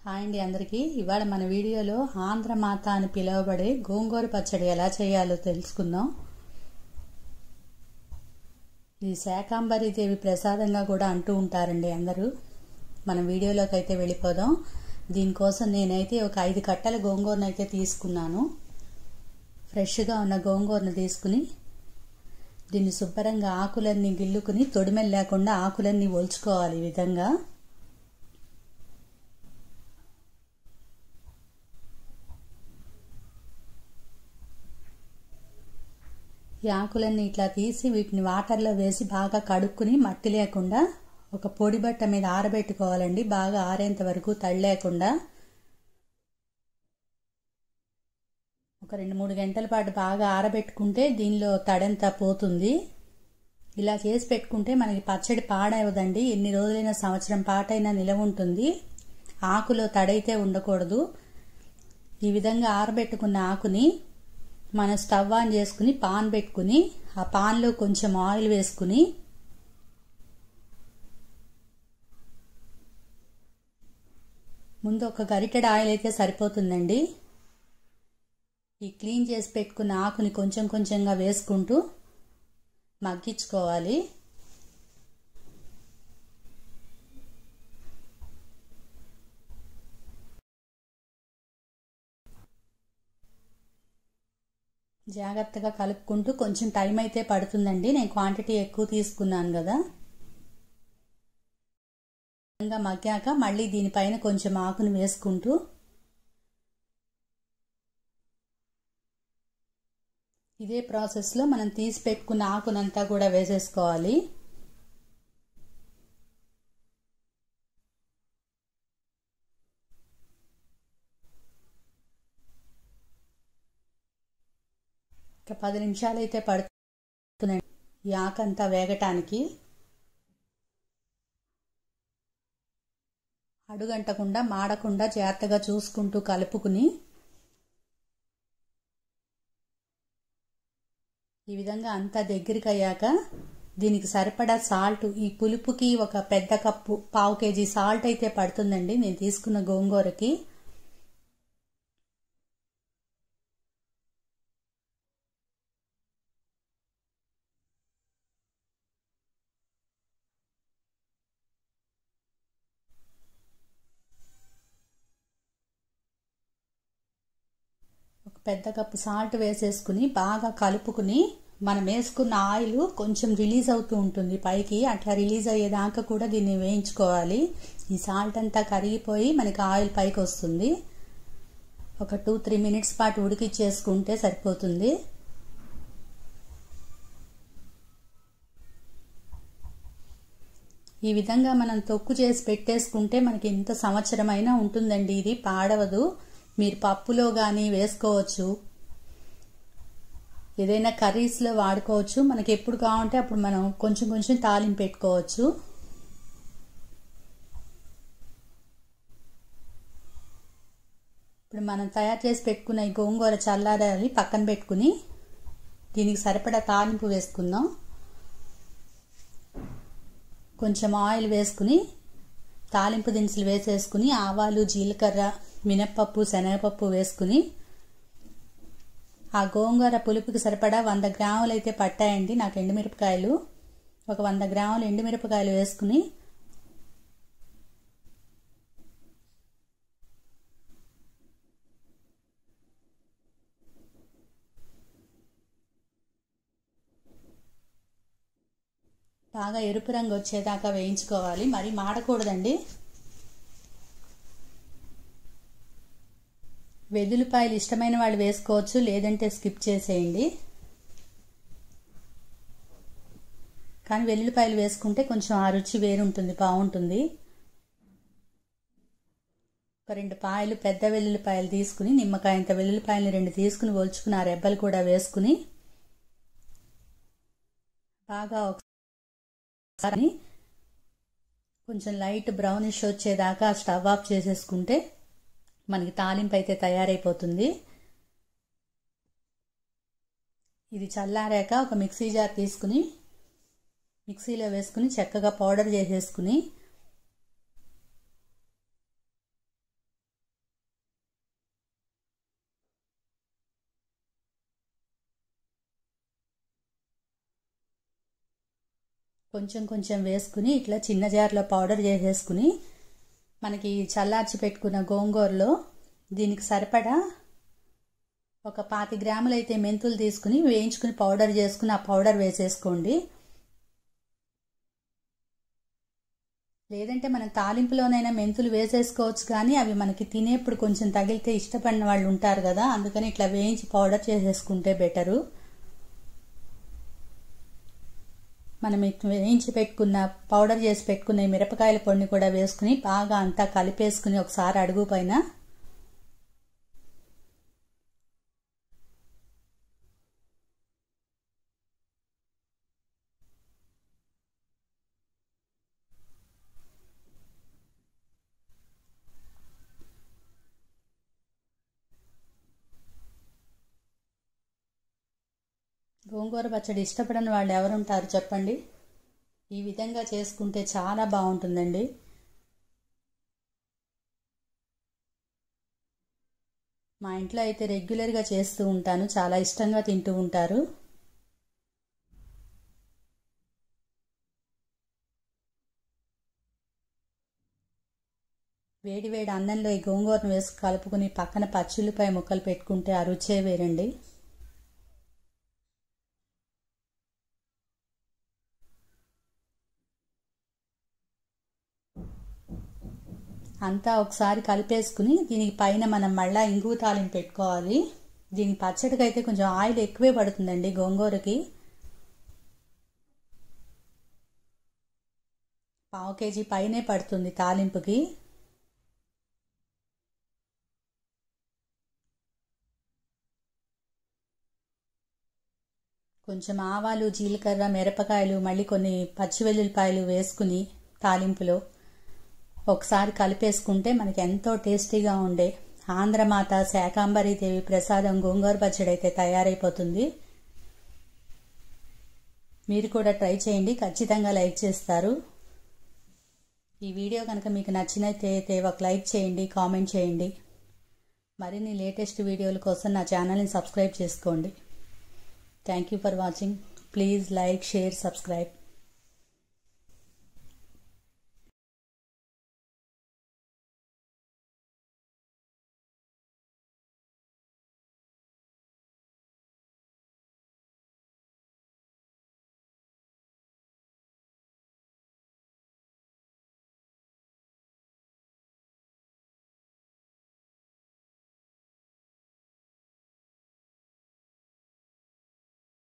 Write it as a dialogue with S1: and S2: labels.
S1: Hi అండి అందరికీ. ఇవాళ మన వీడియోలో ఆంధ్రమాత అని పిలువబడే గోంగూర పచ్చడి ఎలా చేయాలో తెలుసుకుందాం. ఇది శాకాంబరి దేవి ప్రసాదంగా కూడా అంటూ ఉంటారండి అందరూ. మన వీడియోలోకి అయితే వెళ్ళిపోదాం. దీనికోసం నేనైతే ఒక 5 కట్టల గోంగూరను అయితే తీసుకున్నాను. ఫ్రెష్గా ఉన్న గోంగూరను తీసుకుని దీన్ని శుభ్రంగా ఆకులన్నీ గిల్లుకుని తొడిమెలు లేకుండా ఆకులన్నీ ఒలుచుకోవాలి. ఈ విధంగా ఈ ఆకులన్నీ ఇట్లా తీసి వీటిని వాటర్లో వేసి బాగా కడుక్కుని మట్టి లేకుండా ఒక పొడి బట్ట మీద ఆరబెట్టుకోవాలండి. బాగా ఆరేంత వరకు తడి లేకుండా ఒక 2-3 గంటల పాటు బాగా ఆరబెట్టుకుంటే దీనిలో తడంతా పోతుంది. ఇలా చేసి పెట్టుకుంటే మనకి పచ్చడి పాడవదండి. ఎన్ని రోజులైనా సంవత్సరం పాటైనా నిలవ ఉంటుంది. ఆకులో తడైతే ఉండకూడదు. ఈ విధంగా ఆరబెట్టుకున్న ఆకుని మన స్టవ్ ఆన్ చేసుకుని పాన్ పెట్టుకుని ఆ పాన్లో కొంచెం ఆయిల్ వేసుకుని ముందు ఒక గరిటెడు ఆయిల్ అయితే సరిపోతుందండి. ఈ క్లీన్ చేసి పెట్టుకున్న ఆకుని కొంచెం కొంచెంగా వేసుకుంటూ మగ్గించుకోవాలి. జాగ్రత్తగా కలుపుకుంటూ కొంచెం టైం అయితే పడుతుందండి. నేను క్వాంటిటీ ఎక్కువ తీసుకున్నాను కదా. మగ్గాక మళ్ళీ దీనిపైన కొంచెం ఆకును వేసుకుంటూ ఇదే ప్రాసెస్లో మనం తీసి పెట్టుకున్న ఆకునంతా కూడా వేసేసుకోవాలి. ఒక 10 నిమిషాలు అయితే పడుతుందండి ఈ ఆకంతా వేగటానికి. అడుగంటకుండా మాడకుండా జాగ్రత్తగా చూసుకుంటూ కలుపుకుని ఈ విధంగా అంతా దగ్గరికి అయ్యాక దీనికి సరిపడా సాల్ట్, ఈ పులుపుకి ఒక పెద్ద కప్పు 1/2 కేజీ సాల్ట్ అయితే పడుతుందండి నేను తీసుకున్న గోంగూరకి. ఒక పెద్ద కప్పు సాల్ట్ వేసేసుకుని బాగా కలుపుకుని మనం వేసుకున్న ఆయిల్ కొంచెం రిలీజ్ అవుతూ ఉంటుంది పైకి. అట్లా రిలీజ్ అయ్యేదాకా కూడా దీన్ని వేయించుకోవాలి. ఈ సాల్ట్ అంతా కరిగిపోయి మనకి ఆయిల్ పైకి వస్తుంది. ఒక 2-3 మినిట్స్ పాటు ఉడికిచ్చేసుకుంటే సరిపోతుంది. ఈ విధంగా మనం తొక్కు చేసి పెట్టేసుకుంటే మనకి ఎంత సంవత్సరమైనా ఉంటుందండి. ఇది పాడవదు. మీరు పప్పులో కానీ వేసుకోవచ్చు, ఏదైనా కర్రీస్లో వాడుకోవచ్చు. మనకి ఎప్పుడు కావాలంటే అప్పుడు మనం కొంచెం కొంచెం తాలింపు పెట్టుకోవచ్చు. ఇప్పుడు మనం తయారు చేసి పెట్టుకున్న ఈ గోంగూర చల్లారాలి పక్కన పెట్టుకుని దీనికి సరిపడా తాలింపు వేసుకుందాం. కొంచెం ఆయిల్ వేసుకుని తాలింపు దినుసులు వేసేసుకుని ఆవాలు, జీలకర్ర, మినప్పప్పు, శనగపప్పు వేసుకుని ఆ గోంగూర పులుపుకి సరిపడా 100 గ్రాములు అయితే పట్టాయండి నాకు ఎండుమిరపకాయలు. ఒక 100 గ్రాములు ఎండుమిరపకాయలు వేసుకుని బాగా ఎరుపు రంగు వచ్చేదాకా వేయించుకోవాలి. మరి మాడకూడదండి. వెల్లుల్లిపాయలు ఇష్టమైన వాళ్ళు వేసుకోవచ్చు, లేదంటే స్కిప్ చేసేయండి. కానీ వెల్లుల్లిపాయలు వేసుకుంటే కొంచెం ఆ రుచి వేరుంటుంది, బాగుంటుంది. ఒక 2 పాయలు పెద్ద వెల్లుల్లిపాయలు తీసుకుని నిమ్మకాయంత వెల్లుల్లిపాయలు 2 తీసుకుని ఒలుచుకుని ఆ రెబ్బలు కూడా వేసుకుని బాగా ఒకసారి కొంచెం లైట్ బ్రౌనిష్ వచ్చేదాకా స్టవ్ ఆఫ్ చేసేసుకుంటే మనకి తాలింపు అయితే తయారైపోతుంది. ఇది చల్లారాక ఒక మిక్సీ జార్ తీసుకుని మిక్సీలో వేసుకుని చక్కగా పౌడర్ చేసేసుకుని కొంచెం కొంచెం వేసుకుని ఇట్లా చిన్న జార్లో పౌడర్ చేసేసుకుని మనకి చల్లార్చి పెట్టుకున్న గోంగూరలో దీనికి సరిపడా ఒక 25 గ్రాములు అయితే మెంతులు తీసుకుని వేయించుకుని పౌడర్ చేసుకుని ఆ పౌడర్ వేసేసుకోండి. లేదంటే మనం తాలింపులోనైనా మెంతులు వేసేసుకోవచ్చు, కానీ అవి మనకి తినేప్పుడు కొంచెం తగిలితే ఇష్టపడిన వాళ్ళు ఉంటారు కదా, అందుకని ఇట్లా వేయించి పౌడర్ చేసేసుకుంటే బెటరు. మనం వేయించి పెట్టుకున్న పౌడర్ చేసి పెట్టుకున్న మిరపకాయల పొడిని కూడా వేసుకుని బాగా అంతా కలిపేసుకుని ఒకసారి అడుగు పైన గోంగూర పచ్చడి ఇష్టపడని వాళ్ళు ఎవరుంటారు చెప్పండి. ఈ విధంగా చేసుకుంటే చాలా బాగుంటుందండి. మా ఇంట్లో అయితే రెగ్యులర్గా చేస్తూ ఉంటాను, చాలా ఇష్టంగా తింటూ ఉంటారు. వేడి వేడి అన్నంలో ఈ గోంగూరను వేసి కలుపుకుని పక్కన పచ్చిమిరపకాయ ముక్కలు పెట్టుకుంటే ఆ రుచే వేరండి. అంతా ఒకసారి కలిపేసుకుని దీనికి పైన మనం మళ్ళీ ఇంగువ తాలింపు పెట్టుకోవాలి. దీని పచ్చడికి అయితే కొంచెం ఆయిల్ ఎక్కువే పడుతుందండి. గోంగూరకి 1/2 కేజీ పైనే పడుతుంది తాలింపుకి. కొంచెం ఆవాలు, జీలకర్ర, మిరపకాయలు, మళ్ళీ కొన్ని పచ్చి వెల్లుల్లిపాయలు వేసుకుని తాలింపులో ఒకసారి కలిపేసుకుంటే మనకి ఎంతో టేస్టీగా ఉండే ఆంధ్రమాత శాకాంబరీదేవి ప్రసాదం గోంగూర పచ్చడి అయితే తయారైపోతుంది. మీరు కూడా ట్రై చేయండి, ఖచ్చితంగా లైక్ చేస్తారు. ఈ వీడియో కనుక మీకు నచ్చినట్లయితే ఒక లైక్ చేయండి, కామెంట్ చేయండి. మరిన్ని లేటెస్ట్ వీడియోల కోసం నా ఛానల్ని సబ్స్క్రైబ్ చేసుకోండి. Thank you for watching. Please like, share, subscribe.